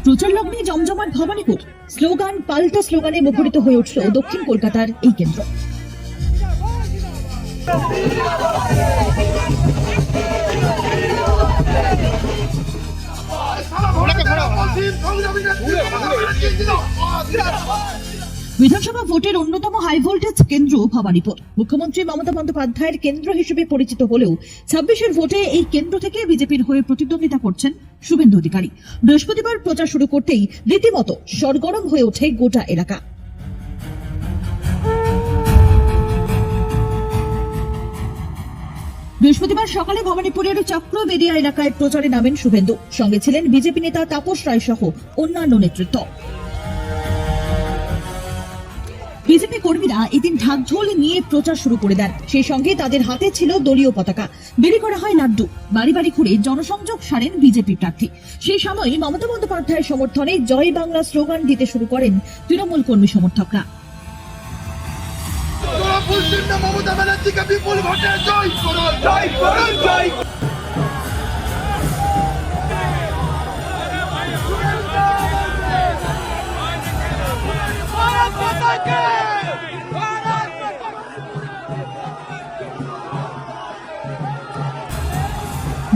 প্রচার লগ্নে জমজমাট ভবানীপুর, স্লোগান পাল্টা স্লোগানে মুখরিত হয়ে উঠল দক্ষিণ কলকাতার এই কেন্দ্র। বিধানসভা ভোটের অন্যতম হাই ভোল্টেজ কেন্দ্র ভবানীপুর। মুখ্যমন্ত্রী মমতা বন্দ্যোপাধ্যায়ের কেন্দ্র হিসেবে পরিচিত হলেও 26-এর ভোটে এই কেন্দ্র থেকে বিজেপির হয়ে প্রতিদ্বন্দ্বিতা করছেন শুভেন্দু অধিকারী। বৃহস্পতিবার প্রচার শুরু করতেই রীতিমতো সরগরম হয়ে ওঠে গোটা এলাকা। বৃহস্পতিবার সকালে ভবানীপুরের চক্রবেদিয়া এলাকায় প্রচারে নামেন শুভেন্দু। সঙ্গে ছিলেন বিজেপি নেতা তাপস রায় সহ অন্যান্য নেতৃত্ব। বিজেপি কর্মীরা এদিন ঢাকঢোল নিয়ে প্রচার শুরু করে দেন। সেই সঙ্গে তাদের হাতে ছিল দলীয় পতাকা, বিলি করা হয় লাড্ডু। বাড়ি বাড়ি ঘুরে জনসংযোগ সারেন বিজেপি প্রার্থী। সেই সময় মমতা বন্দ্যোপাধ্যায়ের সমর্থনে জয় বাংলা স্লোগান দিতে শুরু করেন তৃণমূল কর্মী সমর্থকরা।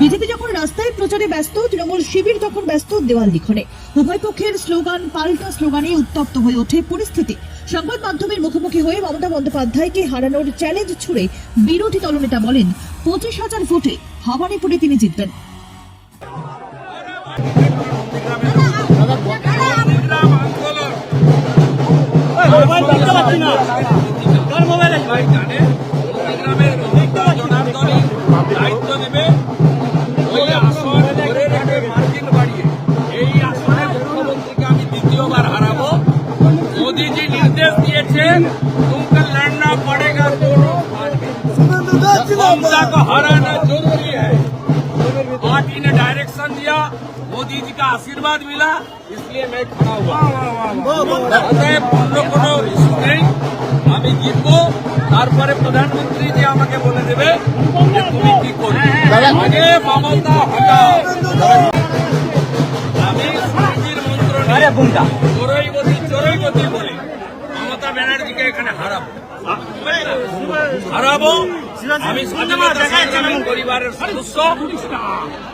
বিজেপি যখন রাস্তায় প্রচারে ব্যস্ত, তৃণমূল শিবির তখন ব্যস্ত দেওয়াল লিখনে। উভয় পক্ষের স্লোগান পাল্টা স্লোগানে উত্তপ্ত হয়ে ওঠে পরিস্থিতি। সংবাদ মাধ্যমের মুখোমুখি হয়ে মমতা বন্দ্যোপাধ্যায়কে হারানোর চ্যালেঞ্জ ছুড়ে বিরোধী দলনেতা বলেন 25,000 ভোটে ভবানীপুরে তিনি জিতবেন। मोदी जी निर्देश दिए थे तुमको लड़ना पड़ेगा, दोनों ममता को हराना जरूरी है। पार्टी ने डायरेक्शन दिया, मोदी जी का आशीर्वाद मिला, इसलिए मैं खड़ा हुआ। কোনো ইস্যু নেই, আমি জিতবো। তারপরে প্রধানমন্ত্রী যে আমাকে বলে দেবে যে তুমি কি করবে। আগে মমতা হটাও। আমি শান্তির মন্ত্র চোরই গতি বলে মমতা ব্যানার্জিকে এখানে হারাবো। আমি স্বাধীনতা পরিবারের সদস্য,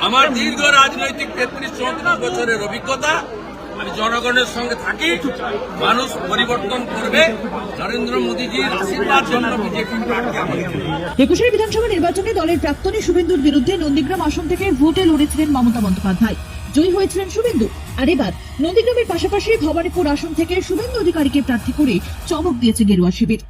আমার দীর্ঘ রাজনৈতিক 33-34 বছরের অভিজ্ঞতা। আমি জনগণের সঙ্গে থাকি, মানুষ পরিবর্তন করবে। নরেন্দ্র মোদীজির আশীর্বাদ জন্য বিজেপি প্রার্থী আমাকে। 21-এর বিধানসভা নির্বাচনে দলের প্রাক্তনী শুভেন্দুর বিরুদ্ধে নন্দীগ্রাম আসন থেকে ভোটে লড়েছিলেন মমতা বন্দ্যোপাধ্যায়। জয়ী হয়েছিলেন শুভেন্দু। আর এবার নন্দীগ্রামের পাশাপাশি ভবানীপুর আসন থেকে শুভেন্দু অধিকারীকে প্রার্থী করে চমক দিয়েছে গেরুয়া শিবির।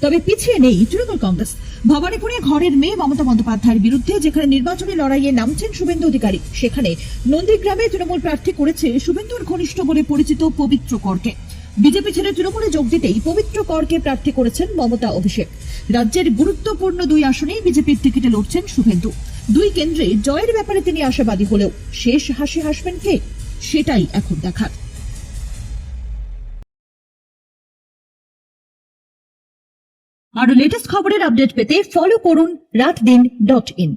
তবে পিছিয়ে নেই তৃণমূল কংগ্রেস। ভবানীপুরে ঘরের মেয়ে মমতা বন্দ্যোপাধ্যায়ের বিরুদ্ধে যেখানে নির্বাচনী লড়াইয়ে নামছেন শুভেন্দু অধিকারী, সেখানে নন্দীগ্রামে তৃণমূল প্রার্থী করেছে শুভেন্দুর ঘনিষ্ঠ বলে পরিচিত পবিত্র করকে। বিজেপি ছেড়ে তৃণমূলে যোগ দিতেই পবিত্র করকে প্রার্থী করেছেন মমতা অভিষেক। রাজ্যের গুরুত্বপূর্ণ 2 আসনেই বিজেপির টিকিটে লড়ছেন শুভেন্দু। 2 কেন্দ্রে জয়ের ব্যাপারে তিনি আশাবাদী হলেও শেষ হাসি হাসবেন কে, সেটাই এখন দেখার। আরো লেটেস্ট খবরের আপডেট পেতে ফলো করুন রাতদিন.in।